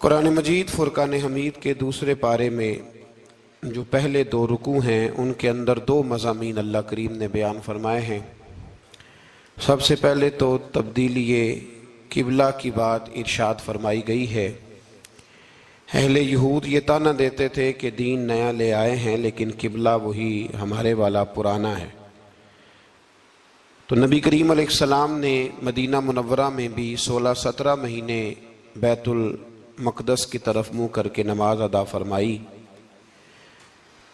قرآن مجید فرقان حمید کے دوسرے پارے میں جو پہلے دو رکوع ہیں ان کے اندر دو مضامین اللہ کریم نے بیان فرمائے ہیں۔ سب سے پہلے تو تبدیلی قبلہ کی بات ارشاد فرمائی گئی ہے۔ اہل یہود یہ طعنہ دیتے تھے کہ دین نیا لے آئے ہیں لیکن قبلہ وہی ہمارے والا پرانا ہے۔ تو نبی کریم علیہ السلام نے مدینہ منورہ میں بھی 16-17 مہینے بیت المقدس کی طرف منہ کر کے نماز ادا فرمائی۔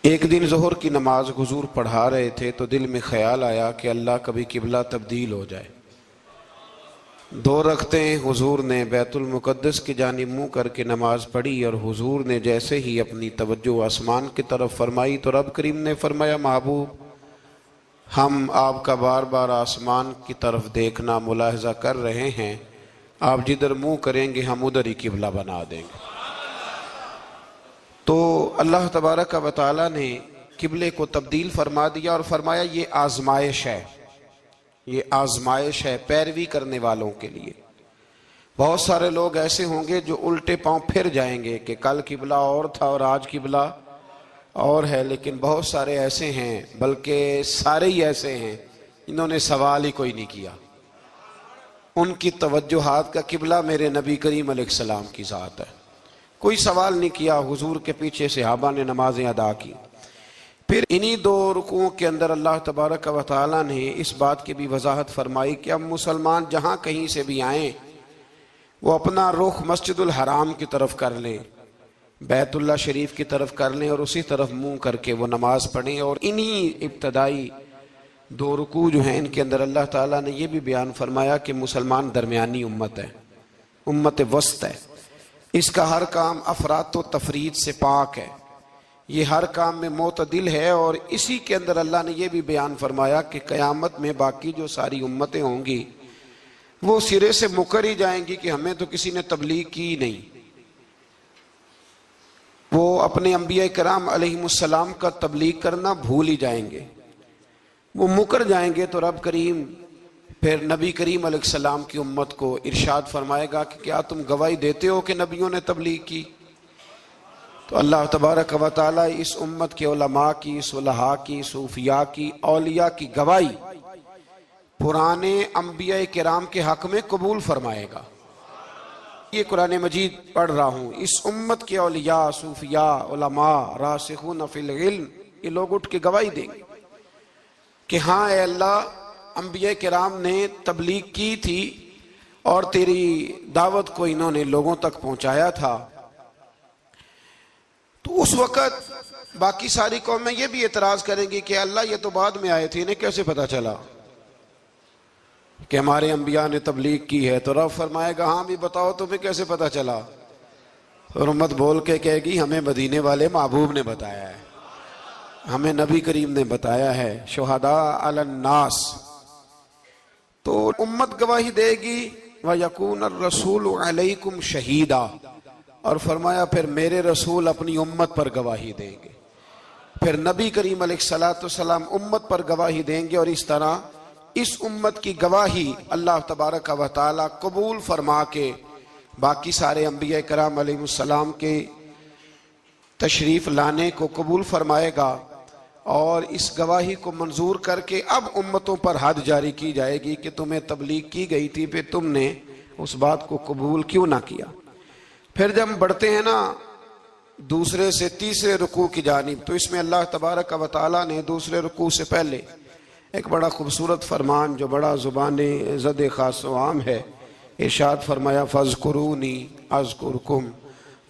ایک دن ظہر کی نماز حضور پڑھا رہے تھے تو دل میں خیال آیا کہ اللہ کبھی قبلہ تبدیل ہو جائے۔ 2 رکعتیں حضور نے بیت المقدس کی جانب منہ کر کے نماز پڑھی، اور حضور نے جیسے ہی اپنی توجہ آسمان کی طرف فرمائی تو رب کریم نے فرمایا، محبوب ہم آپ کا بار بار آسمان کی طرف دیکھنا ملاحظہ کر رہے ہیں، آپ جدھر منہ کریں گے ہم ادھر ہی قبلہ بنا دیں گے۔ تو اللہ تبارک و تعالیٰ نے قبلے کو تبدیل فرما دیا اور فرمایا یہ آزمائش ہے، یہ آزمائش ہے پیروی کرنے والوں کے لیے۔ بہت سارے لوگ ایسے ہوں گے جو الٹے پاؤں پھر جائیں گے کہ کل قبلہ اور تھا اور آج قبلہ اور ہے، لیکن بہت سارے ایسے ہیں، بلکہ سارے ہی ایسے ہیں انہوں نے سوال ہی کوئی نہیں کیا۔ ان کی توجہات کا قبلہ میرے نبی کریم علیہ السلام کی ذات ہے، کوئی سوال نہیں کیا۔ حضور کے پیچھے صحابہ نے نمازیں ادا کی۔ پھر انہی 2 رکوعوں کے اندر اللہ تبارک و تعالیٰ نے اس بات کی بھی وضاحت فرمائی کہ اب مسلمان جہاں کہیں سے بھی آئیں وہ اپنا رخ مسجد الحرام کی طرف کر لیں، بیت اللہ شریف کی طرف کر لیں اور اسی طرف منہ کر کے وہ نماز پڑھیں۔ اور انہی ابتدائی 2 رکوع جو ہیں ان کے اندر اللہ تعالیٰ نے یہ بھی بیان فرمایا کہ مسلمان درمیانی امت ہے، امت وسط ہے، اس کا ہر کام افراط و تفرید سے پاک ہے، یہ ہر کام میں معتدل ہے۔ اور اسی کے اندر اللہ نے یہ بھی بیان فرمایا کہ قیامت میں باقی جو ساری امتیں ہوں گی وہ سرے سے مکر ہی جائیں گی کہ ہمیں تو کسی نے تبلیغ کی نہیں، وہ اپنے انبیاء کرام علیہم السلام کا تبلیغ کرنا بھول ہی جائیں گے، وہ مکر جائیں گے۔ تو رب کریم پھر نبی کریم علیہ السلام کی امت کو ارشاد فرمائے گا کہ کیا تم گواہی دیتے ہو کہ نبیوں نے تبلیغ کی؟ تو اللہ تبارک و تعالیٰ اس امت کے علماء کی، صلحاء کی، صوفیاء کی، اولیاء کی گواہی پرانے انبیاء کرام کے حق میں قبول فرمائے گا۔ یہ قرآن مجید پڑھ رہا ہوں، اس امت کے اولیاء، صوفیاء، علماء، راسخون فی العلم، یہ لوگ اٹھ کے گواہی دیں گے کہ ہاں اے اللہ، انبیاء کرام نے تبلیغ کی تھی اور تیری دعوت کو انہوں نے لوگوں تک پہنچایا تھا۔ تو اس وقت باقی ساری قومیں یہ بھی اعتراض کریں گی کہ اللہ یہ تو بعد میں آئے تھے، انہیں کیسے پتا چلا کہ ہمارے انبیاء نے تبلیغ کی ہے؟ تو رب فرمائے گا ہاں بھی بتاؤ تمہیں کیسے پتا چلا؟ اور امت بول کے کہے گی ہمیں مدینے والے محبوب نے بتایا ہے، ہمیں نبی کریم نے بتایا ہے، شہداء علی الناس۔ تو امت گواہی دے گی وَيَكُونَ الرَّسُولُ عَلَيْكُمْ شَهِيدًا، اور فرمایا پھر میرے رسول اپنی امت پر گواہی دیں گے، پھر نبی کریم علیہ السلام امت پر گواہی دیں گے، اور اس طرح اس امت کی گواہی اللہ تبارک و تعالی قبول فرما کے باقی سارے انبیاء کرام علیہ السلام کے تشریف لانے کو قبول فرمائے گا، اور اس گواہی کو منظور کر کے اب امتوں پر حد جاری کی جائے گی کہ تمہیں تبلیغ کی گئی تھی، پھر تم نے اس بات کو قبول کیوں نہ کیا۔ پھر جب ہم بڑھتے ہیں نا دوسرے سے تیسرے رکوع کی جانب، تو اس میں اللہ تبارک و تعالیٰ نے دوسرے رکوع سے پہلے ایک بڑا خوبصورت فرمان جو بڑا زبان زد خاص و عام ہے، ارشاد فرمایا فَاذْكُرُونِي أَذْكُرْكُمْ،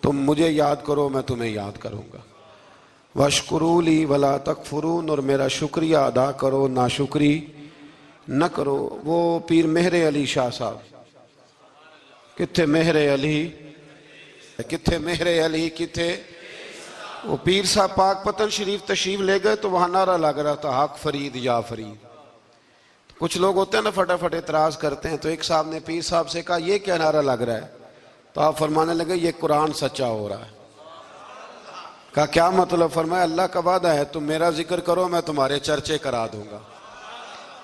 تم مجھے یاد کرو میں تمہیں یاد کروں گا، وَاشْكُرُوا لِي وَلَا تَكْفُرُونَ، اور میرا شکریہ ادا کرو ناشکری نہ کرو۔ وہ پیر مہر علی شاہ صاحب، کتھے مہر علی، کتھے مہر علی، کتھے وہ پیر صاحب پاک پتن شریف تشریف لے گئے تو وہاں نعرہ لگ رہا تھا حق فرید یا فرید۔ کچھ لوگ ہوتے ہیں نا فٹافٹ اعتراض کرتے ہیں، تو ایک صاحب نے پیر صاحب سے کہا یہ کیا نعرہ لگ رہا ہے؟ تو آپ فرمانے لگے یہ قرآن سچا ہو رہا ہے۔ کہا کیا مطلب؟ فرمایا اللہ کا وعدہ ہے تم میرا ذکر کرو میں تمہارے چرچے کرا دوں گا۔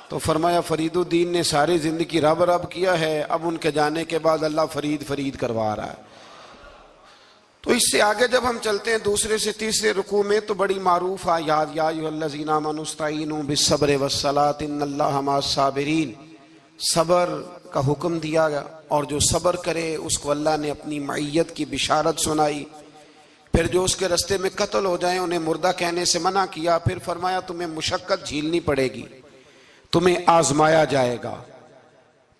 تو فرمایا فرید الدین نے ساری زندگی رب رب کیا ہے، اب ان کے جانے کے بعد اللہ فرید فرید کروا رہا ہے۔ تو اس سے آگے جب ہم چلتے ہیں دوسرے سے تیسرے رکوع میں تو بڑی معروف آیات، یا ایھا الذین آمنوا استعینوا بالصبر والصلاۃ ان اللہ مع الصابرین، صبر کا حکم دیا گیا، اور جو صبر کرے اس کو اللہ نے اپنی معیت کی بشارت سنائی۔ پھر جو اس کے رستے میں قتل ہو جائیں انہیں مردہ کہنے سے منع کیا، پھر فرمایا تمہیں مشقت جھیلنی پڑے گی، تمہیں آزمایا جائے گا،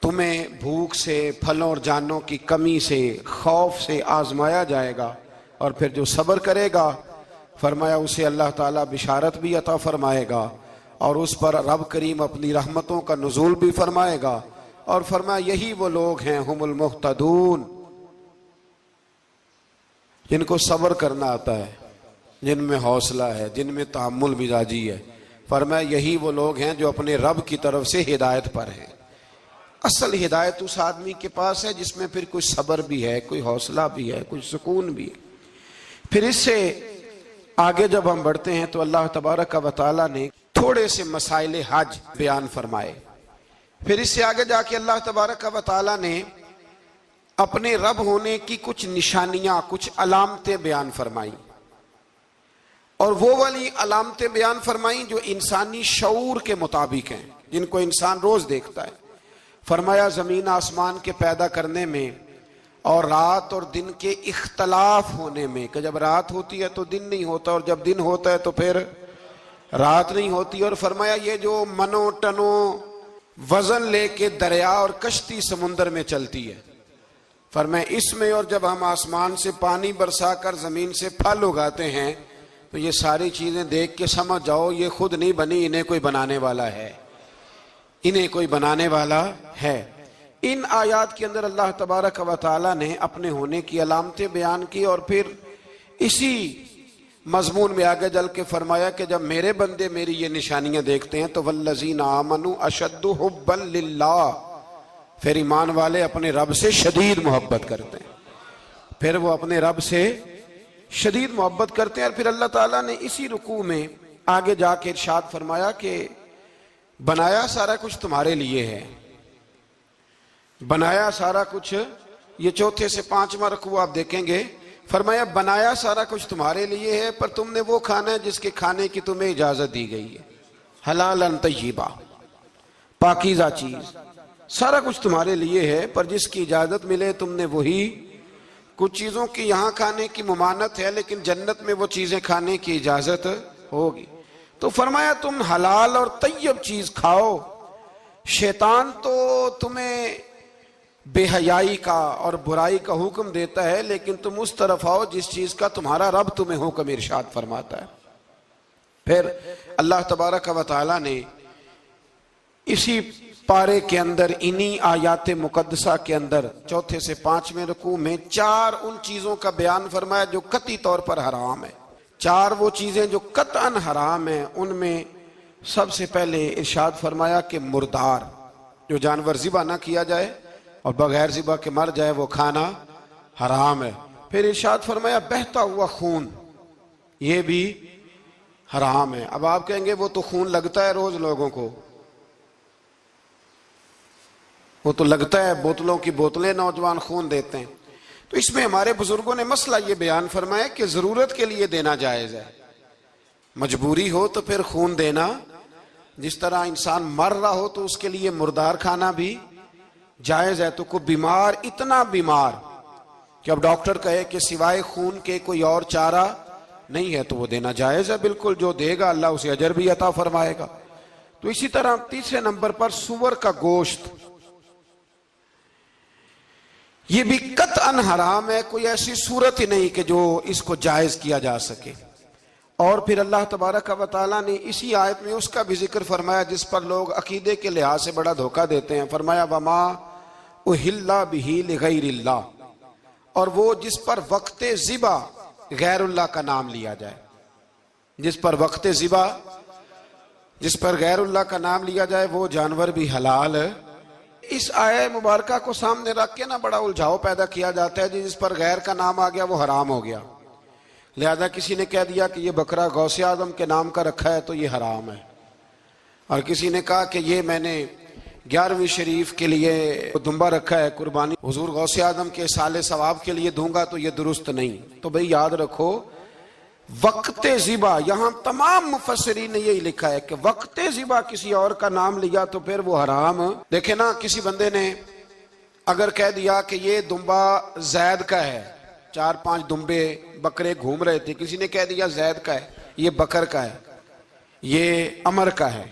تمہیں بھوک سے، پھلوں اور جانوں کی کمی سے، خوف سے آزمایا جائے گا، اور پھر جو صبر کرے گا فرمایا اسے اللہ تعالیٰ بشارت بھی عطا فرمائے گا، اور اس پر رب کریم اپنی رحمتوں کا نزول بھی فرمائے گا، اور فرمایا یہی وہ لوگ ہیں ہم المہتدون، جن کو صبر کرنا آتا ہے، جن میں حوصلہ ہے، جن میں تحمل مزاجی ہے۔ فرمایا یہی وہ لوگ ہیں جو اپنے رب کی طرف سے ہدایت پر ہیں۔ اصل ہدایت اس آدمی کے پاس ہے جس میں پھر کوئی صبر بھی ہے، کوئی حوصلہ بھی ہے، کوئی سکون بھی ہے۔ پھر اس سے آگے جب ہم بڑھتے ہیں تو اللہ تبارک و تعالیٰ نے تھوڑے سے مسائل حج بیان فرمائے۔ پھر اس سے آگے جا کے اللہ تبارک و تعالیٰ نے اپنے رب ہونے کی کچھ نشانیاں، کچھ علامتیں بیان فرمائیں، اور وہ والی علامتیں بیان فرمائیں جو انسانی شعور کے مطابق ہیں، جن کو انسان روز دیکھتا ہے۔ فرمایا زمین آسمان کے پیدا کرنے میں، اور رات اور دن کے اختلاف ہونے میں، کہ جب رات ہوتی ہے تو دن نہیں ہوتا، اور جب دن ہوتا ہے تو پھر رات نہیں ہوتی۔ اور فرمایا یہ جو منو ٹنو وزن لے کے دریا اور کشتی سمندر میں چلتی ہے، فرمایا اس میں، اور جب ہم آسمان سے پانی برسا کر زمین سے پھل اگاتے ہیں تو یہ ساری چیزیں دیکھ کے سمجھ جاؤ یہ خود نہیں بنی، انہیں کوئی بنانے والا ہے، انہیں کوئی بنانے والا ہے۔ ان آیات کے اندر اللہ تبارک و تعالیٰ نے اپنے ہونے کی علامتیں بیان کی، اور پھر اسی مضمون میں آگے جل کے فرمایا کہ جب میرے بندے میری یہ نشانیاں دیکھتے ہیں تو والذین آمنوا اشد حبا للہ، پھر ایمان والے اپنے رب سے شدید محبت کرتے ہیں، پھر وہ اپنے رب سے شدید محبت کرتے ہیں۔ اور پھر اللہ تعالیٰ نے اسی رکوع میں آگے جا کے ارشاد فرمایا کہ بنایا سارا کچھ تمہارے لیے ہے، بنایا سارا کچھ، یہ چوتھے سے پانچواں رکوع آپ دیکھیں گے، فرمایا بنایا سارا کچھ تمہارے لیے ہے، پر تم نے وہ کھانا ہے جس کے کھانے کی تمہیں اجازت دی گئی ہے، حلالا طیبا، پاکیزہ چیز، سارا کچھ تمہارے لیے ہے، پر جس کی اجازت ملے تم نے وہی۔ کچھ چیزوں کی یہاں کھانے کی ممانعت ہے، لیکن جنت میں وہ چیزیں کھانے کی اجازت ہوگی۔ تو فرمایا تم حلال اور طیب چیز کھاؤ، شیطان تو تمہیں بے حیائی کا اور برائی کا حکم دیتا ہے، لیکن تم اس طرف آؤ جس چیز کا تمہارا رب تمہیں حکم ارشاد فرماتا ہے۔ پھر اللہ تبارک و تعالیٰ نے اسی پارے کے اندر، انہی آیات مقدسہ کے اندر چوتھے سے پانچویں رکوع میں چار ان چیزوں کا بیان فرمایا جو قطعی طور پر حرام ہے۔ چار وہ چیزیں جو قطعاً حرام ہیں، ان میں سب سے پہلے ارشاد فرمایا کہ مردار، جو جانور ذبح نہ کیا جائے اور بغیر ذبح کے مر جائے، وہ کھانا حرام ہے۔ پھر ارشاد فرمایا بہتا ہوا خون، یہ بھی حرام ہے۔ اب آپ کہیں گے وہ تو خون لگتا ہے روز لوگوں کو، وہ تو لگتا ہے، بوتلوں کی بوتلیں نوجوان خون دیتے ہیں۔ تو اس میں ہمارے بزرگوں نے مسئلہ یہ بیان فرمایا کہ ضرورت کے لیے دینا جائز ہے، مجبوری ہو تو پھر خون دینا، جس طرح انسان مر رہا ہو تو اس کے لیے مردار کھانا بھی جائز ہے۔ تو کوئی بیمار، اتنا بیمار کہ اب ڈاکٹر کہے کہ سوائے خون کے کوئی اور چارہ نہیں ہے تو وہ دینا جائز ہے، بالکل، جو دے گا اللہ اسے اجر بھی عطا فرمائے گا۔ تو اسی طرح تیسرے نمبر پر سور کا گوشت، یہ بھی قطعاً حرام ہے، کوئی ایسی صورت ہی نہیں کہ جو اس کو جائز کیا جا سکے۔ اور پھر اللہ تبارک و تعالیٰ نے اسی آیت میں اس کا بھی ذکر فرمایا جس پر لوگ عقیدے کے لحاظ سے بڑا دھوکہ دیتے ہیں۔ فرمایا وما اہل بہ لغیر اللہ، اور وہ جس پر وقت ذبح غیر اللہ کا نام لیا جائے، جس پر وقت ذبح، جس پر غیر اللہ کا نام لیا جائے، وہ جانور بھی حلال ہے۔ اس آیہ مبارکہ کو سامنے رکھ کے نا بڑا الجھاؤ پیدا کیا جاتا ہے، جس پر غیر کا نام آ گیا وہ حرام ہو گیا، لہذا کسی نے کہہ دیا کہ یہ بکرا غوث اعظم کے نام کا رکھا ہے تو یہ حرام ہے، اور کسی نے کہا کہ یہ میں نے 11ویں شریف کے لیے دمبا رکھا ہے قربانی، حضور غوث اعظم کے سال ثواب کے لیے دوں گا تو یہ درست نہیں۔ تو بھئی یاد رکھو وقت ذبح، یہاں تمام مفسرین نے یہی لکھا ہے کہ وقت ذبح کسی اور کا نام لیا تو پھر وہ حرام۔ دیکھیں نا، کسی بندے نے اگر کہہ دیا کہ یہ دمبا زید کا ہے، 4-5 دمبے بکرے گھوم رہے تھے، کسی نے کہہ دیا زید کا ہے، یہ بکر کا ہے، یہ عمر کا ہے،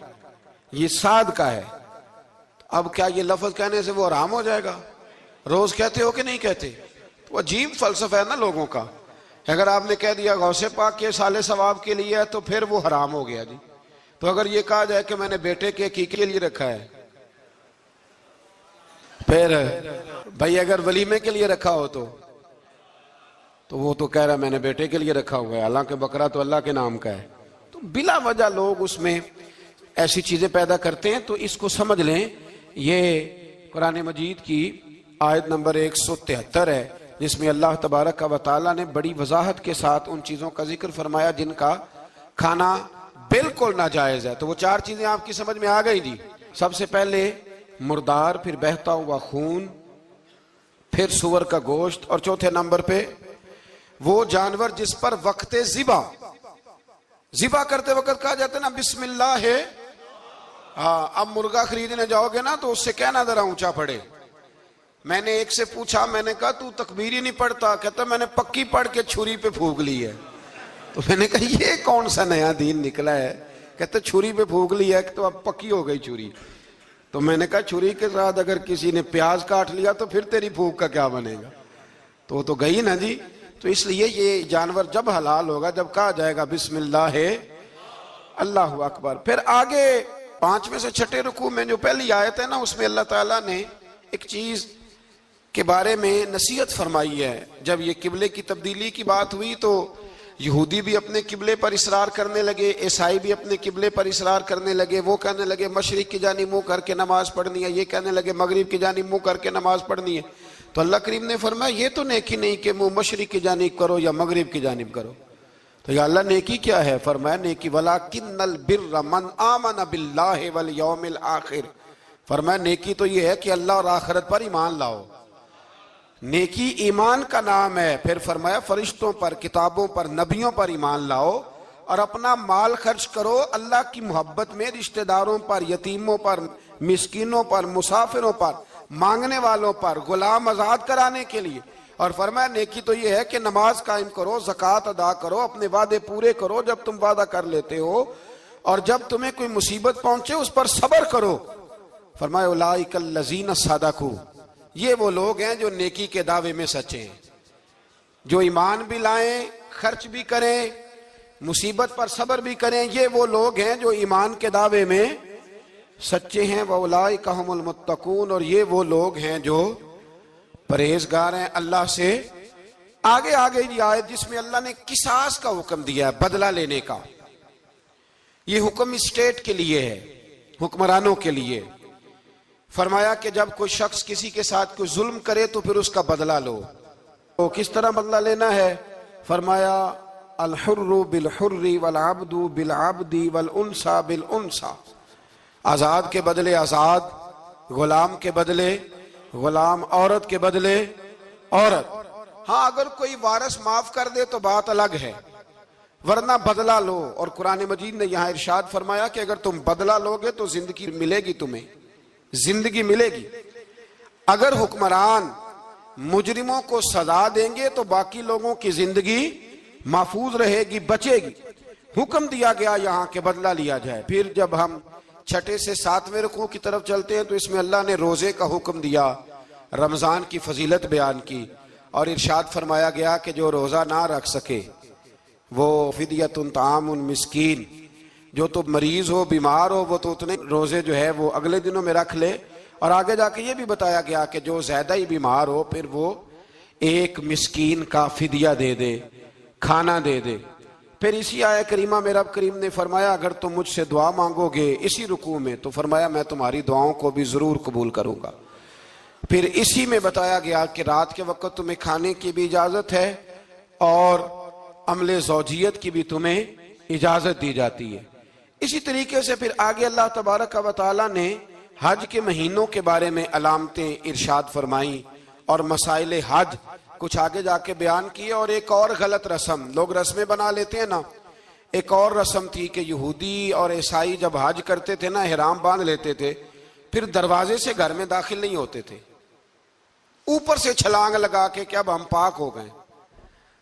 یہ سعد کا ہے، اب کیا یہ لفظ کہنے سے وہ حرام ہو جائے گا؟ روز کہتے ہو کہ نہیں کہتے؟ وہ عجیب فلسفہ ہے نا لوگوں کا۔ اگر آپ نے کہہ دیا غوث پاک کے سال ثواب کے لیے ہے تو پھر وہ حرام ہو گیا جی۔ تو اگر یہ کہا جائے کہ میں نے بیٹے کے عقیقے کے لیے رکھا ہے، پھر بھائی اگر ولیمے کے لیے رکھا ہو تو وہ تو کہہ رہا ہے میں نے بیٹے کے لیے رکھا ہوا ہے، حالانکہ بکرا تو اللہ کے نام کا ہے۔ تو بلا وجہ لوگ اس میں ایسی چیزیں پیدا کرتے ہیں، تو اس کو سمجھ لیں یہ قرآن مجید کی آیت نمبر 173 ہے، جس میں اللہ تبارک و تعالیٰ نے بڑی وضاحت کے ساتھ ان چیزوں کا ذکر فرمایا جن کا کھانا بالکل ناجائز ہے۔ تو وہ 4 چیزیں آپ کی سمجھ میں آ گئی جی۔ سب سے پہلے مردار، پھر بہتا ہوا خون، پھر سور کا گوشت، اور چوتھے نمبر پہ وہ جانور جس پر وقت ذبح کرتے وقت کہا جاتا ہے نا بسم اللہ ہے۔ ہاں، اب مرغا خریدنے جاؤ گے نا تو اس سے کہنا ذرا اونچا پڑے۔ میں نے ایک سے پوچھا، میں نے کہا تو تکبیر ہی نہیں پڑھتا؟ کہتا میں نے پکی پڑھ کے چھری پہ پھونک لی ہے۔ تو میں نے کہا یہ کون سا نیا دین نکلا ہے؟ کہتا چھری پہ پھونک لی ہے تو اب پکی ہو گئی چھری۔ تو میں نے کہا چھری کے ساتھ اگر کسی نے پیاز کاٹ لیا تو پھر تیری پھونک کا کیا بنے گا؟ تو وہ تو گئی نا جی۔ تو اس لیے یہ جانور جب حلال ہوگا جب کہا جائے گا بسم اللہ ہے، اللہ اکبر۔ پھر آگے 5ویں سے 6 رکوع میں جو پہلی آیت ہے نا، اس میں اللہ تعالیٰ نے ایک چیز کے بارے میں نصیحت فرمائی ہے۔ جب یہ قبلے کی تبدیلی کی بات ہوئی تو یہودی بھی اپنے قبلے پر اصرار کرنے لگے، عیسائی بھی اپنے قبلے پر اصرار کرنے لگے۔ وہ کہنے لگے مشرق کی جانب منہ کر کے نماز پڑھنی ہے، یہ کہنے لگے مغرب کی جانب منہ کر کے نماز پڑھنی ہے۔ تو اللہ کریم نے فرمایا یہ تو نیکی نہیں کہ منہ مشرق کی جانب کرو یا مغرب کی جانب کرو۔ تو یا اللہ نیکی کیا ہے؟ فرمایا نیکی وَلَٰكِنَّ الْبِرَّ مَنْ آمَنَ بِاللَّهِ وَالْيَوْمِ الْآخِرِ، فرمایا نیکی تو یہ ہے کہ اللہ اور آخرت پر ایمان لاؤ۔ نیکی ایمان کا نام ہے۔ پھر فرمایا فرشتوں پر، کتابوں پر، نبیوں پر ایمان لاؤ، اور اپنا مال خرچ کرو اللہ کی محبت میں، رشتہ داروں پر، یتیموں پر، مسکینوں پر، مسافروں پر، مانگنے والوں پر، غلام آزاد کرانے کے لیے۔ اور فرمایا نیکی تو یہ ہے کہ نماز قائم کرو، زکوٰۃ ادا کرو، اپنے وعدے پورے کرو جب تم وعدہ کر لیتے ہو، اور جب تمہیں کوئی مصیبت پہنچے اس پر صبر کرو۔ فرمایا اولئک الذین صدقوا، یہ وہ لوگ ہیں جو نیکی کے دعوے میں سچے ہیں، جو ایمان بھی لائیں، خرچ بھی کریں، مصیبت پر صبر بھی کریں۔ یہ وہ لوگ ہیں جو ایمان کے دعوے میں سچے ہیں۔ وَأُولَئِكَ هُمُ الْمُتَّقُونَ، اور یہ وہ لوگ ہیں جو پرہیزگار ہیں اللہ سے۔ آگے یہ آیت جس میں اللہ نے قصاص کا حکم دیا ہے، بدلہ لینے کا۔ یہ حکم اسٹیٹ کے لیے ہے، حکمرانوں کے لیے۔ فرمایا کہ جب کوئی شخص کسی کے ساتھ کوئی ظلم کرے تو پھر اس کا بدلہ لو۔ تو کس طرح بدلہ لینا ہے؟ فرمایا الحر بالحر والعبد بالعبد والانثى بالانثى، آزاد کے بدلے آزاد، غلام کے بدلے غلام، عورت کے بدلے عورت۔ ہاں اگر کوئی وارث معاف کر دے تو بات الگ ہے، ورنہ بدلہ لو۔ اور قرآن مجید نے یہاں ارشاد فرمایا کہ اگر تم بدلہ لوگے تو زندگی ملے گی، تمہیں زندگی ملے گی۔ اگر حکمران مجرموں کو سزا دیں گے تو باقی لوگوں کی زندگی محفوظ رہے گی، بچے گی۔ حکم دیا گیا یہاں کہ بدلہ لیا جائے۔ پھر جب ہم 6 سے 7ویں رکوع کی طرف چلتے ہیں تو اس میں اللہ نے روزے کا حکم دیا، رمضان کی فضیلت بیان کی، اور ارشاد فرمایا گیا کہ جو روزہ نہ رکھ سکے وہ فدیۃ طعام مسکین، جو تو مریض ہو، بیمار ہو، وہ تو اتنے روزے جو ہے وہ اگلے دنوں میں رکھ لے۔ اور آگے جا کے یہ بھی بتایا گیا کہ جو زیادہ ہی بیمار ہو پھر وہ 1 مسکین کا فدیہ دے دے، کھانا دے دے۔ پھر اسی آیہ کریمہ میں رب کریم نے فرمایا اگر تم مجھ سے دعا مانگو گے اسی رکوع میں تو فرمایا میں تمہاری دعاؤں کو بھی ضرور قبول کروں گا۔ پھر اسی میں بتایا گیا کہ رات کے وقت تمہیں کھانے کی بھی اجازت ہے اور عمل زوجیت کی بھی تمہیں اجازت دی جاتی ہے۔ اسی طریقے سے پھر آگے اللہ تبارک و تعالیٰ نے حج کے مہینوں کے بارے میں علامتیں ارشاد فرمائیں اور مسائل حج کچھ آگے جا کے بیان کیے. اور ایک اور غلط رسم لوگ رسمیں بنا لیتے ہیں نا, ایک اور رسم تھی کہ یہودی اور عیسائی جب حج کرتے تھے نا احرام باندھ لیتے تھے, پھر دروازے سے گھر میں داخل نہیں ہوتے تھے, اوپر سے چھلانگ لگا کے کہ اب ہم پاک ہو گئے.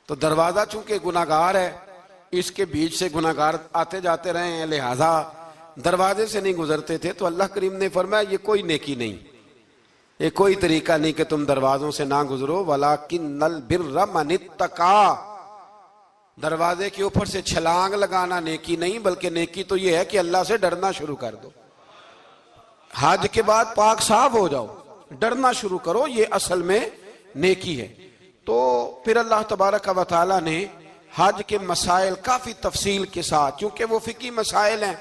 تو دروازہ چونکہ گناہگار ہے, اس کے بیچ سے گناہگار آتے جاتے رہے ہیں, لہذا دروازے سے نہیں گزرتے تھے. تو اللہ کریم نے فرمایا یہ کوئی نیکی نہیں, یہ کوئی طریقہ نہیں کہ تم دروازوں سے نہ گزرو. وَلَٰكِنَّ الْبِرَّ مَنِ اتَّقَىٰ, دروازے کے اوپر سے چھلانگ لگانا نیکی نہیں, بلکہ نیکی تو یہ ہے کہ اللہ سے ڈرنا شروع کر دو. حج کے بعد پاک صاف ہو جاؤ, ڈرنا شروع کرو, یہ اصل میں نیکی ہے. تو پھر اللہ تبارک و تعالیٰ نے حج کے مسائل کافی تفصیل کے ساتھ, چونکہ وہ فقہی مسائل ہیں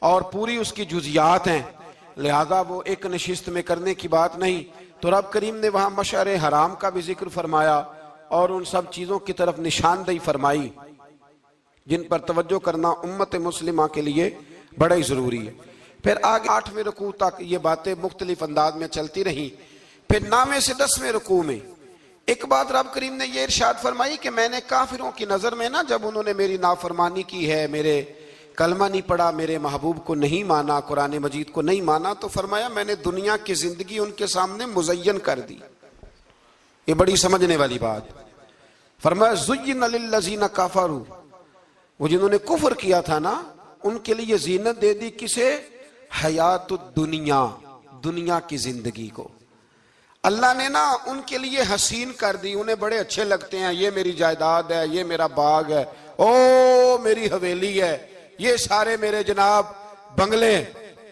اور پوری اس کی جزیات ہیں, لہذا وہ ایک نشست میں کرنے کی بات نہیں. تو رب کریم نے وہاں مشعر حرام کا بھی ذکر فرمایا اور ان سب چیزوں کی طرف نشاندہی فرمائی جن پر توجہ کرنا امت مسلمہ کے لیے بڑا ہی ضروری ہے. پھر آگے 8ویں رکوع تک یہ باتیں مختلف انداز میں چلتی رہیں. پھر 9ویں سے 10ویں رکوع میں ایک بات رب کریم نے یہ ارشاد فرمائی کہ میں نے کافروں کی نظر میں نا, جب انہوں نے میری نافرمانی کی ہے, میرے کلمہ نہیں پڑھا, میرے محبوب کو نہیں مانا, قرآن مجید کو نہیں مانا, تو فرمایا میں نے دنیا کی زندگی ان کے سامنے مزین کر دی. یہ بڑی سمجھنے والی بات. فرمایا زُيِّنَ لِلَّذِينَ كَفَرُوا, وہ جنہوں نے کفر کیا تھا نا ان کے لیے زینت دے دی کسے؟ حیات الدنیا, دنیا کی زندگی کو اللہ نے نا ان کے لیے حسین کر دی. انہیں بڑے اچھے لگتے ہیں, یہ میری جائیداد ہے, یہ میرا باغ ہے, او میری حویلی ہے, یہ سارے میرے جناب بنگلے.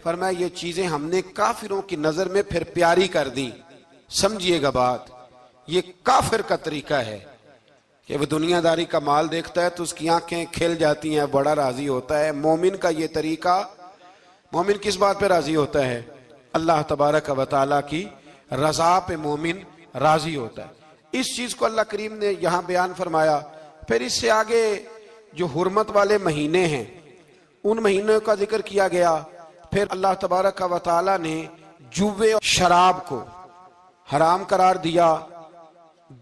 فرمایا یہ چیزیں ہم نے کافروں کی نظر میں پھر پیاری کر دی. سمجھیے گا بات, یہ کافر کا طریقہ ہے کہ وہ دنیا داری کا مال دیکھتا ہے تو اس کی آنکھیں کھل جاتی ہیں, بڑا راضی ہوتا ہے. مومن کا یہ طریقہ, مومن کس بات پہ راضی ہوتا ہے؟ اللہ تبارک و تعالیٰ کی رضا پہ مومن راضی ہوتا ہے. اس چیز کو اللہ کریم نے یہاں بیان فرمایا. پھر اس سے آگے جو حرمت والے مہینے ہیں ان مہینوں کا ذکر کیا گیا. پھر اللہ تبارک و تعالیٰ نے جوے اور شراب کو حرام قرار دیا.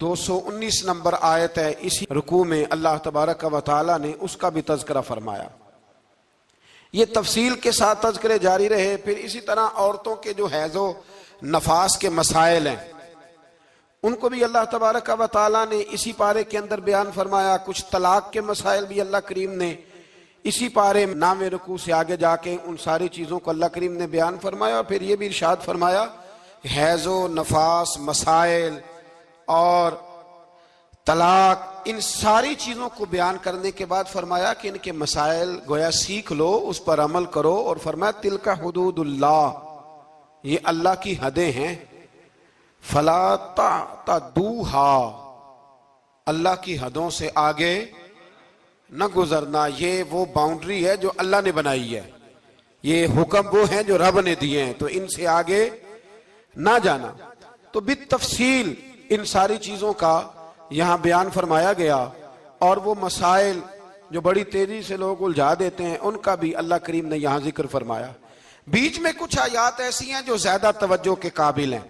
219 نمبر آیت ہے, اسی رکوع میں اللہ تبارک و تعالیٰ نے اس کا بھی تذکرہ فرمایا. یہ تفصیل کے ساتھ تذکرے جاری رہے. پھر اسی طرح عورتوں کے جو حیض و نفاس کے مسائل ہیں ان کو بھی اللہ تبارک و تعالیٰ نے اسی پارے کے اندر بیان فرمایا. کچھ طلاق کے مسائل بھی اللہ کریم نے اسی پارے 9ویں رکوع سے آگے جا کے ان ساری چیزوں کو اللہ کریم نے بیان فرمایا. اور پھر یہ بھی ارشاد فرمایا حیض و نفاس مسائل اور طلاق, ان ساری چیزوں کو بیان کرنے کے بعد فرمایا کہ ان کے مسائل گویا سیکھ لو, اس پر عمل کرو. اور فرمایا تلک حدود اللہ, یہ اللہ کی حدیں ہیں. فلا تعتدوها, اللہ کی حدوں سے آگے نہ گزرنا. یہ وہ باؤنڈری ہے جو اللہ نے بنائی ہے, یہ حکم وہ ہیں جو رب نے دیے ہیں, تو ان سے آگے نہ جانا. تو بالتفصیل ان ساری چیزوں کا یہاں بیان فرمایا گیا. اور وہ مسائل جو بڑی تیزی سے لوگ الجھا دیتے ہیں ان کا بھی اللہ کریم نے یہاں ذکر فرمایا. بیچ میں کچھ آیات ایسی ہیں جو زیادہ توجہ کے قابل ہیں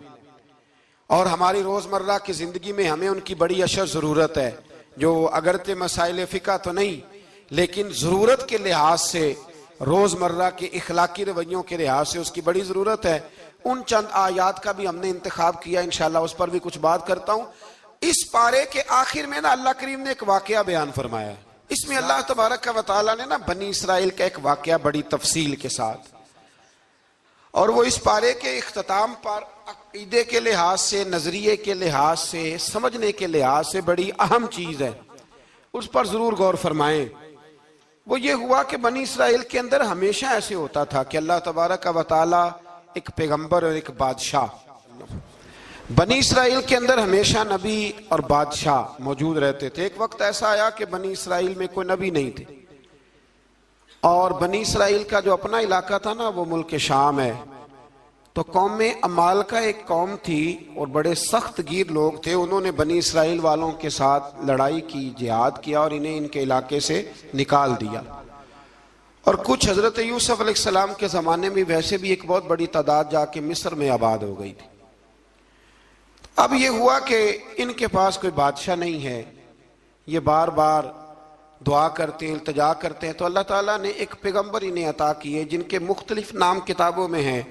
اور ہماری روزمرہ کی زندگی میں ہمیں ان کی بڑی اشد ضرورت ہے, جو اگرچہ مسائل فقہ تو نہیں لیکن ضرورت کے لحاظ سے, روزمرہ کے اخلاقی رویوں کے لحاظ سے اس کی بڑی ضرورت ہے. ان چند آیات کا بھی ہم نے انتخاب کیا, انشاءاللہ اس پر بھی کچھ بات کرتا ہوں. اس پارے کے آخر میں نا اللہ کریم نے ایک واقعہ بیان فرمایا ہے. اس میں اللہ تبارک و تعالیٰ نے نا بنی اسرائیل کا ایک واقعہ بڑی تفصیل کے ساتھ, اور وہ اس پارے کے اختتام پر عقیدے کے لحاظ سے, نظریے کے لحاظ سے, سمجھنے کے لحاظ سے بڑی اہم چیز ہے, اس پر ضرور غور فرمائیں. وہ یہ ہوا کہ بنی اسرائیل کے اندر ہمیشہ ایسے ہوتا تھا کہ اللہ تبارک و تعالیٰ ایک پیغمبر اور ایک بادشاہ, بنی اسرائیل کے اندر ہمیشہ نبی اور بادشاہ موجود رہتے تھے. ایک وقت ایسا آیا کہ بنی اسرائیل میں کوئی نبی نہیں تھے, اور بنی اسرائیل کا جو اپنا علاقہ تھا نا وہ ملک شام ہے. تو قوم عمالقہ ایک قوم تھی اور بڑے سخت گیر لوگ تھے. انہوں نے بنی اسرائیل والوں کے ساتھ لڑائی کی, جہاد کیا اور انہیں ان کے علاقے سے نکال دیا. اور کچھ حضرت یوسف علیہ السلام کے زمانے میں ویسے بھی ایک بہت بڑی تعداد جا کے مصر میں آباد ہو گئی تھی۔ اب یہ ہوا کہ ان کے پاس کوئی بادشاہ نہیں ہے، یہ بار بار دعا کرتے ہیں، التجا کرتے ہیں، تو اللہ تعالیٰ نے ایک پیغمبر انہیں عطا کیے جن کے مختلف نام کتابوں میں ہیں۔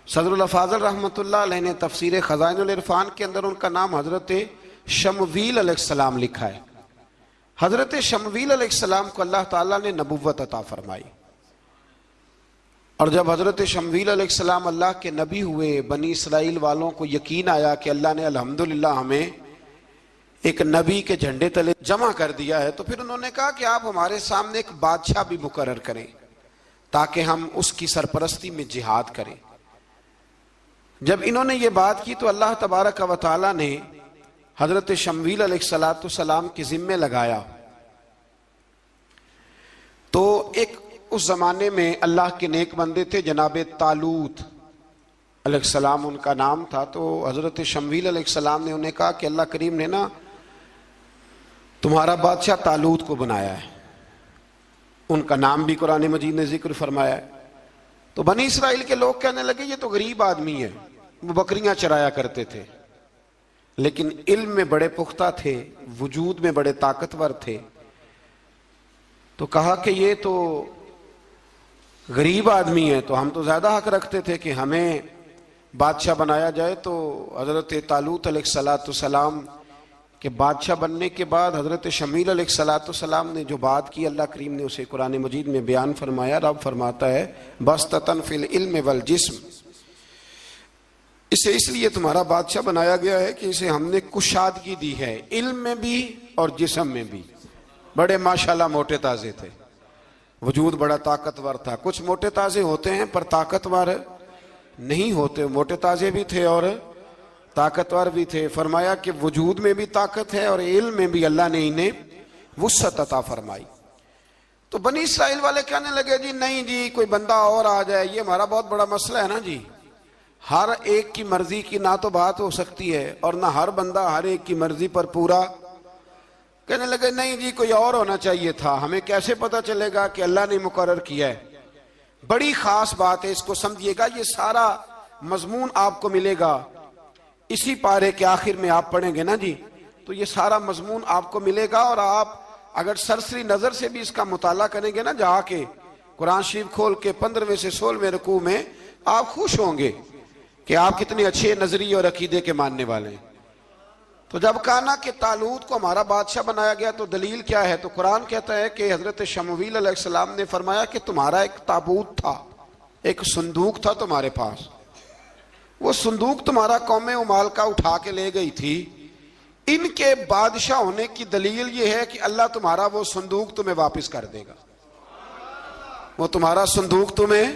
صدر الافاضل رحمۃ اللہ علیہ نے تفسیر خزائن العرفان کے اندر ان کا نام حضرت شمویل علیہ السلام لکھا ہے۔ حضرت شمویل علیہ السلام کو اللہ تعالیٰ نے نبوت عطا فرمائی، اور جب حضرت شمویل علیہ السلام اللہ کے نبی ہوئے، بنی اسرائیل والوں کو یقین آیا کہ اللہ نے الحمدللہ ہمیں ایک نبی کے جھنڈے تلے جمع کر دیا ہے، تو پھر انہوں نے کہا کہ آپ ہمارے سامنے ایک بادشاہ بھی مقرر کریں تاکہ ہم اس کی سرپرستی میں جہاد کریں۔ جب انہوں نے یہ بات کی تو اللہ تبارک و تعالیٰ نے حضرت شمویل علیہ السلام کے ذمے لگایا۔ تو ایک اس زمانے میں اللہ کے نیک بندے تھے جناب طالوت علیہ السلام ان کا نام تھا، تو حضرت شمویل علیہ السلام نے انہیں کہا کہ اللہ کریم نے نا تمہارا بادشاہ طالوت کو بنایا ہے، ان کا نام بھی قرآن مجید نے ذکر فرمایا ہے۔ تو بنی اسرائیل کے لوگ کہنے لگے یہ تو غریب آدمی ہے، وہ بکریاں چرایا کرتے تھے لیکن علم میں بڑے پختہ تھے، وجود میں بڑے طاقتور تھے، تو کہا کہ یہ تو غریب آدمی ہے، تو ہم تو زیادہ حق رکھتے تھے کہ ہمیں بادشاہ بنایا جائے۔ تو حضرت طالوت علیہ السلام کے بادشاہ بننے کے بعد حضرت شمویل علیہ السلام نے جو بات کی، اللہ کریم نے اسے قرآن مجید میں بیان فرمایا۔ رب فرماتا ہے بسطۃ فی العلم والجسم، اسے اس لیے تمہارا بادشاہ بنایا گیا ہے کہ اسے ہم نے کشادگی دی ہے، علم میں بھی اور جسم میں بھی۔ بڑے ماشاءاللہ موٹے تازے تھے، وجود بڑا طاقتور تھا۔ کچھ موٹے تازے ہوتے ہیں پر طاقتور نہیں ہوتے، موٹے تازے بھی تھے اور طاقتور بھی تھے۔ فرمایا کہ وجود میں بھی طاقت ہے اور علم میں بھی اللہ نے انہیں وسعت عطا فرمائی۔ تو بنی اسرائیل والے کہنے لگے جی نہیں جی کوئی بندہ اور آ جائے، یہ ہمارا بہت بڑا مسئلہ ہے نا جی، ہر ایک کی مرضی کی نہ تو بات ہو سکتی ہے اور نہ ہر بندہ ہر ایک کی مرضی پر پورا۔ کہنے لگے نہیں جی کوئی اور ہونا چاہیے تھا، ہمیں کیسے پتا چلے گا کہ اللہ نے مقرر کیا ہے؟ بڑی خاص بات ہے، اس کو سمجھیے گا، یہ سارا مضمون آپ کو ملے گا اسی پارے کے آخر میں، آپ پڑھیں گے نا جی تو یہ سارا مضمون آپ کو ملے گا، اور آپ اگر سرسری نظر سے بھی اس کا مطالعہ کریں گے نا، جا کے قرآن شریف کھول کے 15ویں سے 16ویں رکوع میں آپ خوش ہوں گے کہ آپ کتنے اچھے نظریے اور عقیدے کے ماننے والے ہیں۔ تو جب کہا نا کہ طالوت کو ہمارا بادشاہ بنایا گیا تو دلیل کیا ہے، تو قرآن کہتا ہے کہ حضرت شمویل علیہ السلام نے فرمایا کہ تمہارا ایک تابوت تھا، ایک صندوق تھا تمہارے پاس، وہ صندوق تمہارا قوم ممالکہ اٹھا کے لے گئی تھی، ان کے بادشاہ ہونے کی دلیل یہ ہے کہ اللہ تمہارا وہ صندوق تمہیں واپس کر دے گا، وہ تمہارا صندوق تمہیں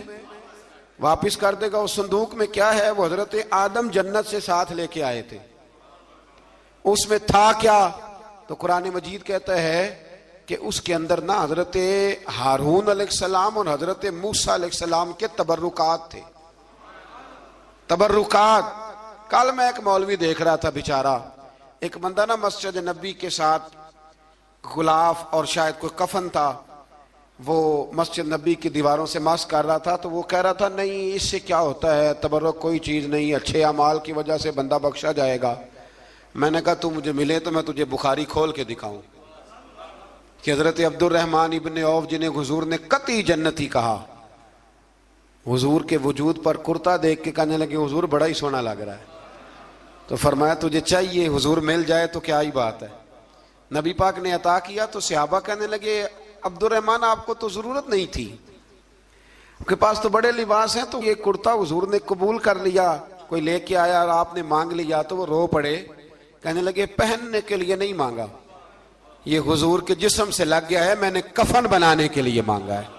واپس کر دے گا۔ اس صندوق میں کیا ہے؟ وہ حضرت آدم جنت سے ساتھ لے کے آئے تھے، اس میں تھا کیا؟ تو قرآن مجید کہتا ہے کہ اس کے اندر نا حضرت ہارون علیہ السلام اور حضرت موسیٰ علیہ السلام کے تبرکات تھے، تبرکات۔ کل میں ایک مولوی دیکھ رہا تھا بیچارہ، ایک بندہ نا مسجد نبی کے ساتھ غلاف اور شاید کوئی کفن تھا، وہ مسجد نبی کی دیواروں سے مس کر رہا تھا، تو وہ کہہ رہا تھا نہیں اس سے کیا ہوتا ہے، تبرک کوئی چیز نہیں، اچھے اعمال کی وجہ سے بندہ بخشا جائے گا۔ میں نے کہا تو مجھے ملے تو میں تجھے بخاری کھول کے دکھاؤں کہ حضرت عبد الرحمن ابن عوف جنہیں حضور نے قطعی جنتی کہا، حضور کے وجود پر کرتا دیکھ کے کہنے لگے حضور بڑا ہی سونا لگ رہا ہے، تو فرمایا تجھے چاہیے حضور مل جائے تو کیا ہی بات ہے۔ نبی پاک نے عطا کیا تو صحابہ کہنے لگے عبد الرحمن آپ کو تو ضرورت نہیں تھی، آپ کے پاس تو بڑے لباس ہیں، تو یہ کرتا حضور نے قبول کر لیا، کوئی لے کے آیا اور آپ نے مانگ لیا، تو وہ رو پڑے، کہنے لگے پہننے کے لیے نہیں مانگا، یہ حضور کے جسم سے لگ گیا ہے، میں نے کفن بنانے کے لیے مانگا ہے۔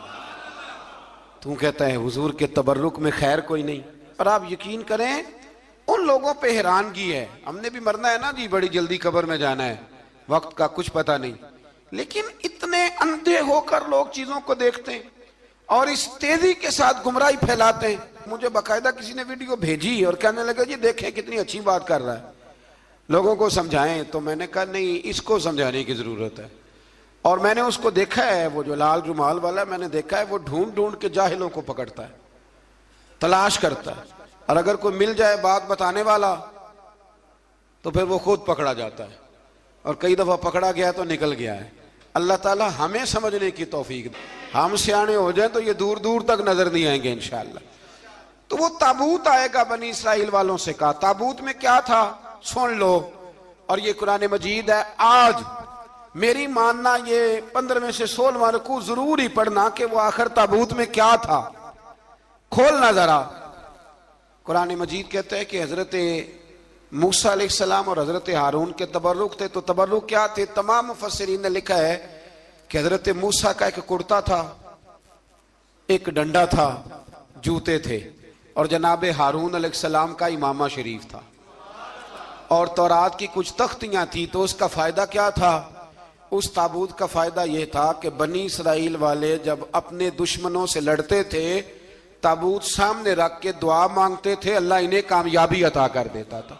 تو کہتا ہے حضور کے تبرک میں خیر کوئی نہیں۔ اور آپ یقین کریں ان لوگوں پہ حیرانگی ہے، ہم نے بھی مرنا ہے نا جی، بڑی جلدی قبر میں جانا ہے، وقت کا کچھ پتہ نہیں، لیکن اتنے اندھے ہو کر لوگ چیزوں کو دیکھتے ہیں اور اس تیزی کے ساتھ گمراہی پھیلاتے ہیں۔ مجھے باقاعدہ کسی نے ویڈیو بھیجی اور کہنے لگا جی دیکھیں کتنی اچھی بات کر رہا ہے، لوگوں کو سمجھائیں، تو میں نے کہا نہیں اس کو سمجھانے کی ضرورت ہے، اور میں نے اس کو دیکھا ہے، وہ جو لال رومال والا ہے، میں نے دیکھا ہے وہ ڈھونڈ ڈھونڈ کے جاہلوں کو پکڑتا ہے، تلاش کرتا ہے، اور اگر کوئی مل جائے بات بتانے والا تو پھر وہ خود پکڑا جاتا ہے، اور کئی دفعہ پکڑا گیا تو نکل گیا ہے۔ اللہ تعالی ہمیں سمجھنے کی توفیق دے، ہم سیانے ہو جائیں تو یہ دور دور تک نظر نہیں آئیں گے انشاءاللہ۔ تو وہ تابوت آئے گا، بنی اسرائیل والوں سے کہا تابوت میں کیا تھا سن لو، اور یہ قرآن مجید ہے۔ آج میری ماننا یہ 15 میں سے 16واں رکوع ضرور ہی پڑھنا کہ وہ آخر تابوت میں کیا تھا، کھولنا ذرا۔ قرآن مجید کہتا ہے کہ حضرت موسیٰ علیہ السلام اور حضرت ہارون کے تبرک تھے، تو تبرک کیا تھے؟ تمام مفسرین نے لکھا ہے کہ حضرت موسیٰ کا ایک کرتا تھا، ایک ڈنڈا تھا، جوتے تھے، اور جناب ہارون علیہ السلام کا امامہ شریف تھا، اور تورات کی کچھ تختیاں تھی۔ تو اس کا فائدہ کیا تھا؟ اس تابوت کا فائدہ یہ تھا کہ بنی اسرائیل والے جب اپنے دشمنوں سے لڑتے تھے، تابوت سامنے رکھ کے دعا مانگتے تھے، اللہ انہیں کامیابی عطا کر دیتا تھا۔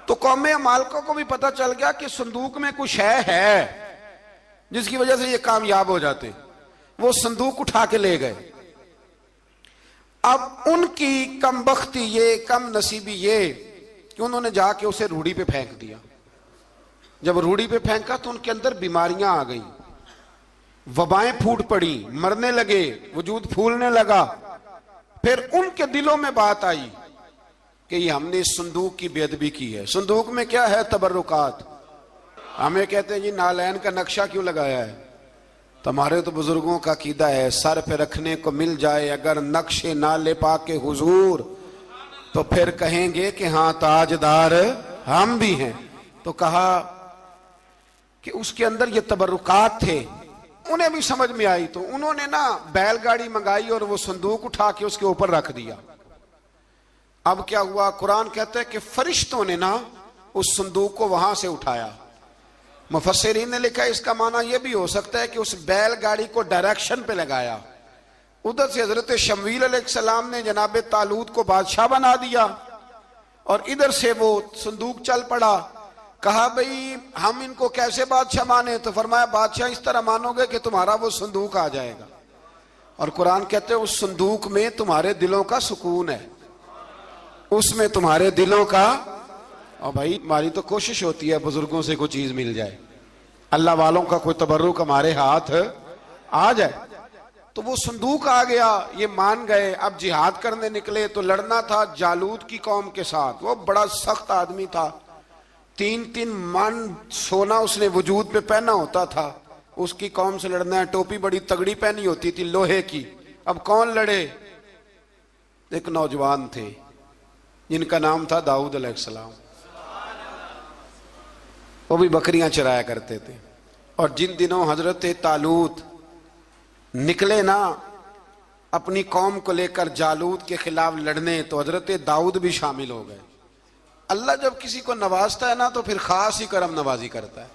تو قوم عمالقہ کو بھی پتہ چل گیا کہ صندوق میں کچھ ہے جس کی وجہ سے یہ کامیاب ہو جاتے، وہ صندوق اٹھا کے لے گئے۔ اب ان کی کم بختی یہ، کم نصیبی یہ کہ انہوں نے جا کے اسے روڑی پہ پھینک دیا۔ جب روڑی پہ پھینکا تو ان کے اندر بیماریاں آ گئیں، وبائیں پھوٹ پڑی، مرنے لگے، وجود پھولنے لگا۔ پھر ان کے دلوں میں بات آئی کہ یہ ہم نے اس صندوق کی بے ادبی کی ہے۔ صندوق میں کیا ہے؟ تبرکات۔ ہمیں کہتے ہیں جی نالین کا نقشہ کیوں لگایا ہے؟ تمہارے تو بزرگوں کا عقیدہ ہے سر پہ رکھنے کو مل جائے اگر نقش نالے پاک حضور تو پھر کہیں گے کہ ہاں تاجدار ہم بھی ہیں۔ تو کہا کہ اس کے اندر یہ تبرکات تھے، انہیں بھی سمجھ میں آئی، تو انہوں نے نا بیل گاڑی منگائی اور وہ صندوق اٹھا کے اس کے اوپر رکھ دیا۔ اب کیا ہوا؟ قرآن کہتا ہے کہ فرشتوں نے نا اس صندوق کو وہاں سے اٹھایا۔ مفسرین نے لکھا اس کا معنی یہ بھی ہو سکتا ہے کہ اس بیل گاڑی کو ڈائریکشن پہ لگایا۔ ادھر سے حضرت شمویل علیہ السلام نے جناب طالوت کو بادشاہ بنا دیا، اور ادھر سے وہ صندوق چل پڑا۔ کہا بھئی ہم ان کو کیسے بادشاہ مانے؟ تو فرمایا بادشاہ اس طرح مانو گے کہ تمہارا وہ صندوق آ جائے گا، اور قرآن کہتے ہیں اس صندوق میں تمہارے دلوں کا سکون ہے، اس میں تمہارے دلوں کا۔ اور بھائی ہماری تو کوشش ہوتی ہے بزرگوں سے کوئی چیز مل جائے، اللہ والوں کا کوئی تبرک ہمارے ہاتھ آ جائے۔ تو وہ صندوق آ گیا، یہ مان گئے۔ اب جہاد کرنے نکلے تو لڑنا تھا جالوت کی قوم کے ساتھ۔ وہ بڑا سخت آدمی تھا، 3 من سونا اس نے وجود پہ پہنا ہوتا تھا۔ اس کی قوم سے لڑنا ہے، ٹوپی بڑی تگڑی پہنی ہوتی تھی لوہے کی۔ اب کون لڑے؟ ایک نوجوان تھے جن کا نام تھا داؤد علیہ السلام، وہ بھی بکریاں چرایا کرتے تھے۔ اور جن دنوں حضرت طالوت نکلے نا اپنی قوم کو لے کر جالوت کے خلاف لڑنے، تو حضرت داؤد بھی شامل ہو گئے۔ اللہ جب کسی کو نوازتا ہے نا تو پھر خاص ہی کرم نوازی کرتا ہے۔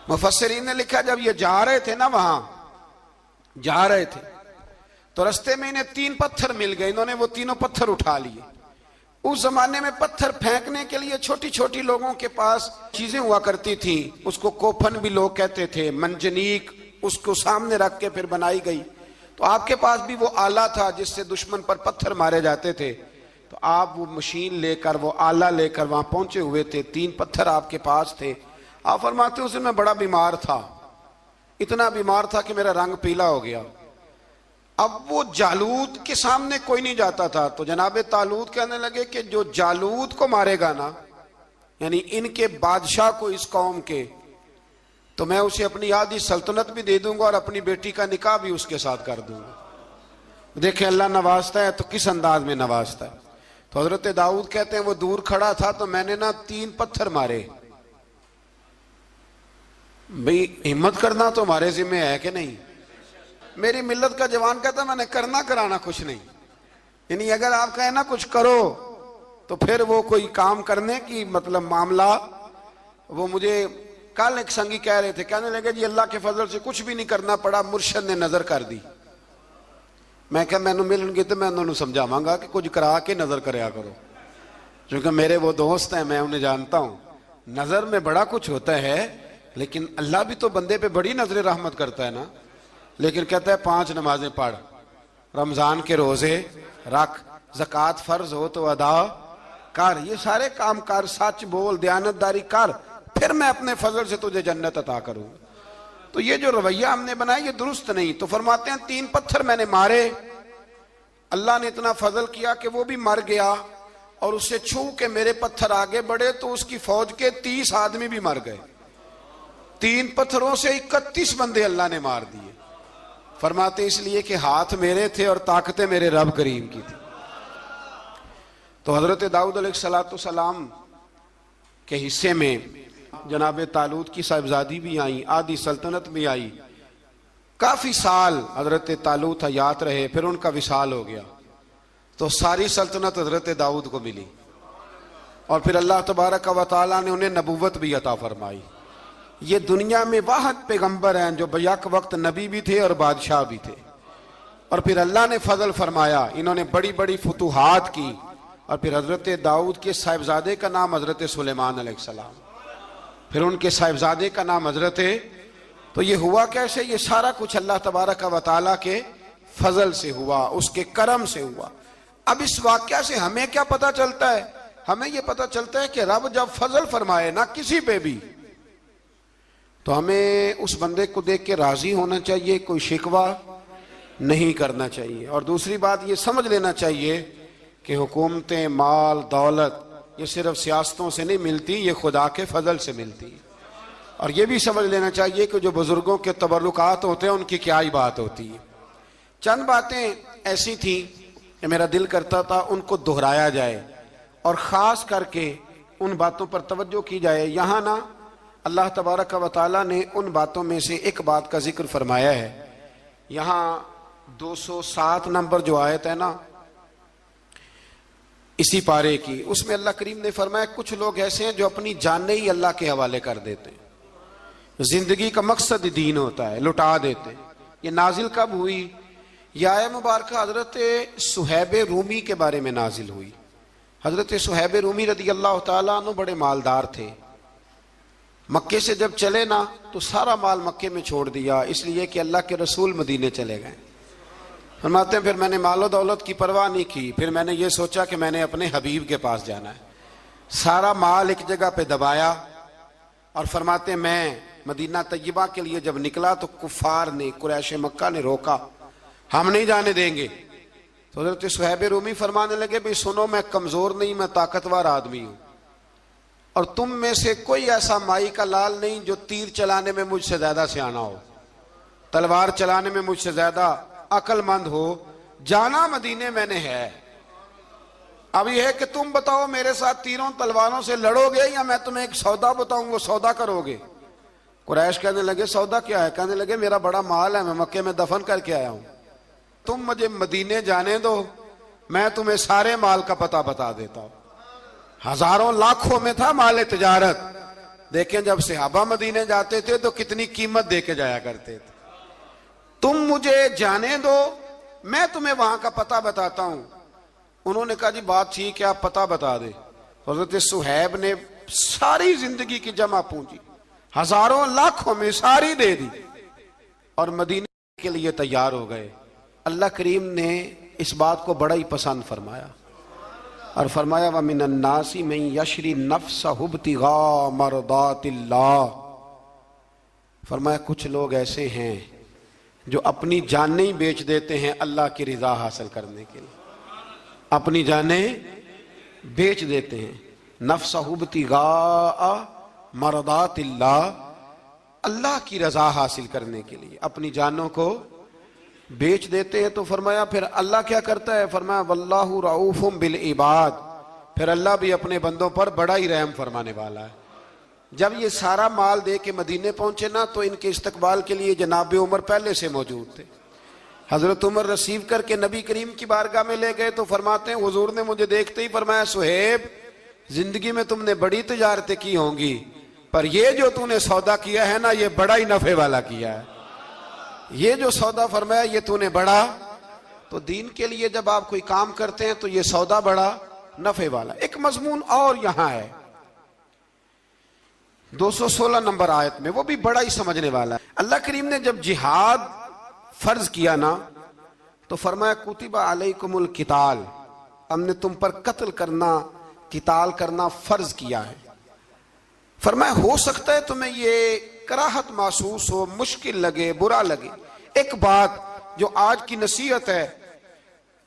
مفسرین نے لکھا جب یہ جا رہے تھے نا، وہاں جا رہے تھے تو رستے میں انہیں 3 پتھر مل گئے، انہوں نے وہ تینوں پتھر اٹھا لیے۔ اس زمانے میں پتھر پھینکنے کے لیے چھوٹی چھوٹی لوگوں کے پاس چیزیں ہوا کرتی تھیں، اس کو کوپھن بھی لوگ کہتے تھے، منجنیک، اس کو سامنے رکھ کے پھر بنائی گئی۔ تو آپ کے پاس بھی وہ آلہ تھا جس سے دشمن پر پتھر مارے جاتے تھے، تو آپ وہ مشین لے کر، وہ آلہ لے کر وہاں پہنچے ہوئے تھے، 3 پتھر آپ کے پاس تھے۔ آپ فرماتے اس دن میں بڑا بیمار تھا، اتنا بیمار تھا کہ میرا رنگ پیلا ہو گیا۔ اب وہ جالوت کے سامنے کوئی نہیں جاتا تھا، تو جناب طالوت کہنے لگے کہ جو جالوت کو مارے گا نا، یعنی ان کے بادشاہ کو اس قوم کے، تو میں اسے اپنی آدھی سلطنت بھی دے دوں گا اور اپنی بیٹی کا نکاح بھی اس کے ساتھ کر دوں گا۔ دیکھیں اللہ نوازتا ہے تو کس انداز میں نوازتا ہے۔ تو حضرت داؤد کہتے ہیں وہ دور کھڑا تھا تو میں نے نا 3 پتھر مارے۔ بھئی ہمت کرنا تو ہمارے ذمہ ہے کہ نہیں؟ میری ملت کا جوان کہتا میں نے کرنا کرانا کچھ نہیں، یعنی اگر آپ کہیں نا کچھ کرو تو پھر وہ کوئی کام کرنے کی مطلب معاملہ۔ وہ مجھے کل ایک سنگی کہہ رہے تھے، کہنے لگے جی اللہ کے فضل سے کچھ بھی نہیں کرنا پڑا، مرشد نے نظر کر دی۔ میں کہا میں ملن گے تو میں انہوں نے سمجھاواں گا کہ کچھ کرا کے نظر کریا کرو، کیونکہ میرے وہ دوست ہیں، میں انہیں جانتا ہوں۔ نظر میں بڑا کچھ ہوتا ہے لیکن اللہ بھی تو بندے پہ بڑی نظر رحمت کرتا ہے نا. لیکن کہتا ہے 5 نمازیں پڑھ، رمضان کے روزے رکھ، زکوٰۃ فرض ہو تو ادا کر، یہ سارے کام کر، سچ بول، دیانتداری کر، پھر میں اپنے فضل سے تجھے جنت عطا کروں. تو یہ جو رویہ ہم نے بنایا یہ درست نہیں. تو فرماتے ہیں 3 پتھر میں نے مارے، اللہ نے اتنا فضل کیا کہ وہ بھی مر گیا، اور اسے چھو کے میرے پتھر آگے بڑھے تو اس کی فوج کے 30 آدمی بھی مر گئے. 3 پتھروں سے 31 بندے اللہ نے مار دیے. فرماتے اس لیے کہ ہاتھ میرے تھے اور طاقتیں میرے رب کریم کی تھی. تو حضرت داؤد علیہ السلام کے حصے میں جناب طالوت کی صاحبزادی بھی آئیں، آدھی سلطنت بھی آئی. کافی سال حضرت طالوت حیات رہے، پھر ان کا وصال ہو گیا تو ساری سلطنت حضرت داؤد کو ملی، اور پھر اللہ تبارک و تعالیٰ نے انہیں نبوت بھی عطا فرمائی. یہ دنیا میں واحد پیغمبر ہیں جو بیک وقت نبی بھی تھے اور بادشاہ بھی تھے. اور پھر اللہ نے فضل فرمایا، انہوں نے بڑی بڑی فتوحات کی. اور پھر حضرت داؤد کے صاحبزادے کا نام حضرت سلیمان علیہ السلام، پھر ان کے صاحبزادے کا نام حضرت. تو یہ ہوا کیسے؟ یہ سارا کچھ اللہ تبارک و تعالیٰ کے فضل سے ہوا، اس کے کرم سے ہوا. اب اس واقعہ سے ہمیں کیا پتہ چلتا ہے؟ ہمیں یہ پتہ چلتا ہے کہ رب جب فضل فرمائے نہ کسی پہ بھی، تو ہمیں اس بندے کو دیکھ کے راضی ہونا چاہیے، کوئی شکوہ نہیں کرنا چاہیے. اور دوسری بات یہ سمجھ لینا چاہیے کہ حکومتیں، مال، دولت یہ صرف سیاستوں سے نہیں ملتی، یہ خدا کے فضل سے ملتی. اور یہ بھی سمجھ لینا چاہیے کہ جو بزرگوں کے تبرکات ہوتے ہیں ان کی کیا ہی بات ہوتی ہے. چند باتیں ایسی تھیں کہ میرا دل کرتا تھا ان کو دہرایا جائے، اور خاص کر کے ان باتوں پر توجہ کی جائے. یہاں نا اللہ تبارک و تعالیٰ نے ان باتوں میں سے ایک بات کا ذکر فرمایا ہے. یہاں 207 نمبر جو آیت ہے نا اسی پارے کی، اس میں اللہ کریم نے فرمایا کچھ لوگ ایسے ہیں جو اپنی جانیں ہی اللہ کے حوالے کر دیتے ہیں. زندگی کا مقصد دین ہوتا ہے، لٹا دیتے ہیں. یہ نازل کب ہوئی؟ یہ آیہ مبارکہ حضرت صہیب رومی کے بارے میں نازل ہوئی. حضرت صہیب رومی رضی اللہ تعالیٰ عنہ بڑے مالدار تھے. مکے سے جب چلے نا تو سارا مال مکے میں چھوڑ دیا، اس لیے کہ اللہ کے رسول مدینے چلے گئے. فرماتے ہیں پھر میں نے مال و دولت کی پرواہ نہیں کی، پھر میں نے یہ سوچا کہ میں نے اپنے حبیب کے پاس جانا ہے. سارا مال ایک جگہ پہ دبایا، اور فرماتے ہیں میں مدینہ طیبہ کے لیے جب نکلا تو کفار نے، قریش مکہ نے روکا، ہم نہیں جانے دیں گے. تو حضرت صہیب رومی فرمانے لگے بھئی سنو، میں کمزور نہیں، میں طاقتور آدمی ہوں، اور تم میں سے کوئی ایسا مائی کا لال نہیں جو تیر چلانے میں مجھ سے زیادہ سیانا ہو، تلوار چلانے میں مجھ سے زیادہ عقل مند ہو. جانا مدینے میں نے ہے. اب یہ ہے کہ تم بتاؤ میرے ساتھ تیروں تلواروں سے لڑو گے یا میں تمہیں ایک سودا بتاؤں وہ سودا کرو گے؟ قریش کہنے لگے سودا کیا ہے؟ کہنے لگے میرا بڑا مال ہے، میں مکے میں دفن کر کے آیا ہوں، تم مجھے مدینے جانے دو، میں تمہیں سارے مال کا پتہ بتا دیتا ہوں. ہزاروں لاکھوں میں تھا مال تجارت. دیکھیں جب صحابہ مدینے جاتے تھے تو کتنی قیمت دے کے جایا کرتے تھے. تم مجھے جانے دو، میں تمہیں وہاں کا پتہ بتاتا ہوں. انہوں نے کہا جی بات ٹھیک ہے، آپ پتہ بتا دیں. حضرت صہیب نے ساری زندگی کی جمع پونجی ہزاروں لاکھوں میں ساری دے دی اور مدینے کے لیے تیار ہو گئے. اللہ کریم نے اس بات کو بڑا ہی پسند فرمایا اور فرمایا وَمِنَ النَّاسِ مَن يَشْرِي نَفْسَهُ ابْتِغَاءَ مَرْضَاتِ اللَّهِ. فرمایا کچھ لوگ ایسے ہیں جو اپنی جانیں ہی بیچ دیتے ہیں اللہ کی رضا حاصل کرنے کے لیے. اپنی جانیں بیچ دیتے ہیں. نَفْسَهُ ابْتِغَاءَ مَرْضَاتِ اللَّهِ، اللہ کی رضا حاصل کرنے کے لیے اپنی جانوں کو بیچ دیتے ہیں. تو فرمایا پھر اللہ کیا کرتا ہے؟ فرمایا واللہ رؤوف بالعباد، پھر اللہ بھی اپنے بندوں پر بڑا ہی رحم فرمانے والا ہے. جب یہ سارا مال دے کے مدینے پہنچے نا تو ان کے استقبال کے لیے جناب عمر پہلے سے موجود تھے. حضرت عمر ریسیو کر کے نبی کریم کی بارگاہ میں لے گئے تو فرماتے ہیں حضور نے مجھے دیکھتے ہی فرمایا صہیب زندگی میں تم نے بڑی تجارتیں کی ہوں گی، پر یہ جو تم نے سودا کیا ہے نا یہ بڑا ہی نفع والا کیا ہے. یہ جو سودا فرمایا یہ تو نے بڑا. تو دین کے لیے جب آپ کوئی کام کرتے ہیں تو یہ سودا بڑا نفع والا. ایک مضمون اور یہاں ہے، 216 نمبر آیت میں، وہ بھی بڑا ہی سمجھنے والا ہے۔ اللہ کریم نے جب جہاد فرض کیا نا تو فرمایا کتب علیکم القتال، ہم نے تم پر قتل کرنا، قتال کرنا فرض کیا ہے۔ فرمایا ہو سکتا ہے تمہیں یہ کراہت محسوس ہو، مشکل لگے، برا لگے۔ ایک بات جو آج کی نصیحت ہے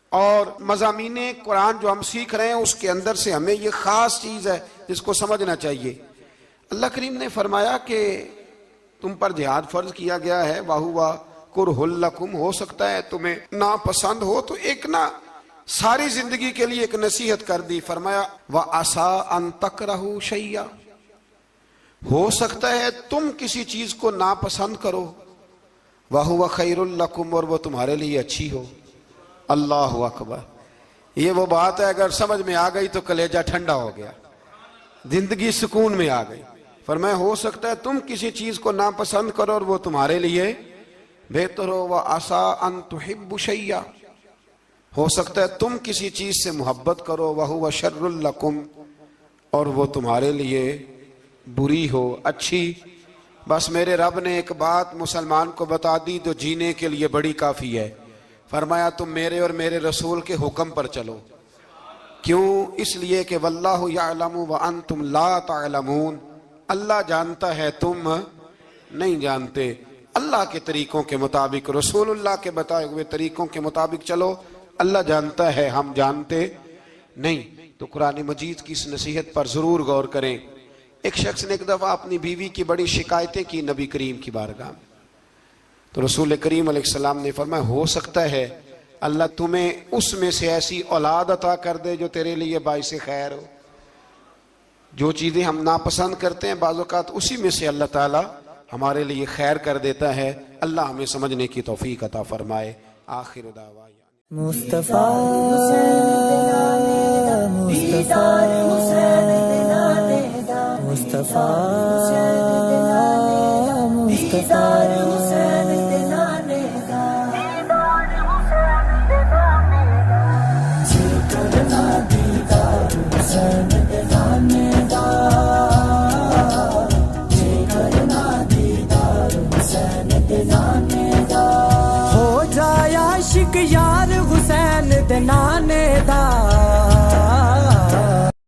اور مضامین قرآن جو ہم سیکھ رہے ہیں اس کے اندر سے ہمیں یہ خاص چیز ہے جس کو سمجھنا چاہیے۔ اللہ کریم نے فرمایا کہ تم پر جہاد فرض کیا گیا ہے، وَهُوَ كُرْهٌ لَكُمْ، ہو سکتا ہے تمہیں ناپسند ہو، تو ایک نہ ساری زندگی کے لیے ایک نصیحت کر دی۔ فرمایا وَعَسَىٰ أَن تَكْرَهُوا شَيْئًا، ہو سکتا ہے تم کسی چیز کو ناپسند کرو، وَهُوَ خَيْرٌ لَكُمْ، اور وہ تمہارے لیے اچھی ہو۔ اللہ اکبر، یہ وہ بات ہے اگر سمجھ میں آ گئی تو کلیجہ ٹھنڈا ہو گیا، زندگی سکون میں آ گئی۔ فرمایا ہو سکتا ہے تم کسی چیز کو ناپسند کرو اور وہ تمہارے لیے بہتر ہو۔ وَعَسَىٰ أَن تُحِبُّوا شَيْئًا، ہو سکتا ہے تم کسی چیز سے محبت کرو، وَهُوَ شَرٌّ لَكُمْ، اور وہ تمہارے لیے بری ہو، اچھی۔ بس میرے رب نے ایک بات مسلمان کو بتا دی جو جینے کے لیے بڑی کافی ہے۔ فرمایا تم میرے اور میرے رسول کے حکم پر چلو۔ کیوں؟ اس لیے کہ واللہ یعلم وانتم لا تعلمون، اللہ جانتا ہے تم نہیں جانتے۔ اللہ کے طریقوں کے مطابق، رسول اللہ کے بتائے ہوئے طریقوں کے مطابق چلو، اللہ جانتا ہے ہم جانتے نہیں۔ تو قرآن مجید کی اس نصیحت پر ضرور غور کریں۔ ایک شخص نے ایک دفعہ اپنی بیوی کی بڑی شکایتیں کی نبی کریم کی بارگاہ میں، تو رسول کریم علیہ السلام نے فرمایا ہو سکتا ہے اللہ تمہیں اس میں سے ایسی اولاد عطا کر دے جو تیرے لیے باعث خیر ہو۔ جو چیزیں ہم ناپسند کرتے ہیں بعض اوقات اسی میں سے اللہ تعالیٰ ہمارے لیے خیر کر دیتا ہے۔ اللہ ہمیں سمجھنے کی توفیق عطا فرمائے۔ آخر دعوانا مصطفیٰ مصطفیٰ مصطفیٰ ہو جائے عاشق یار حسین دے نانے دا،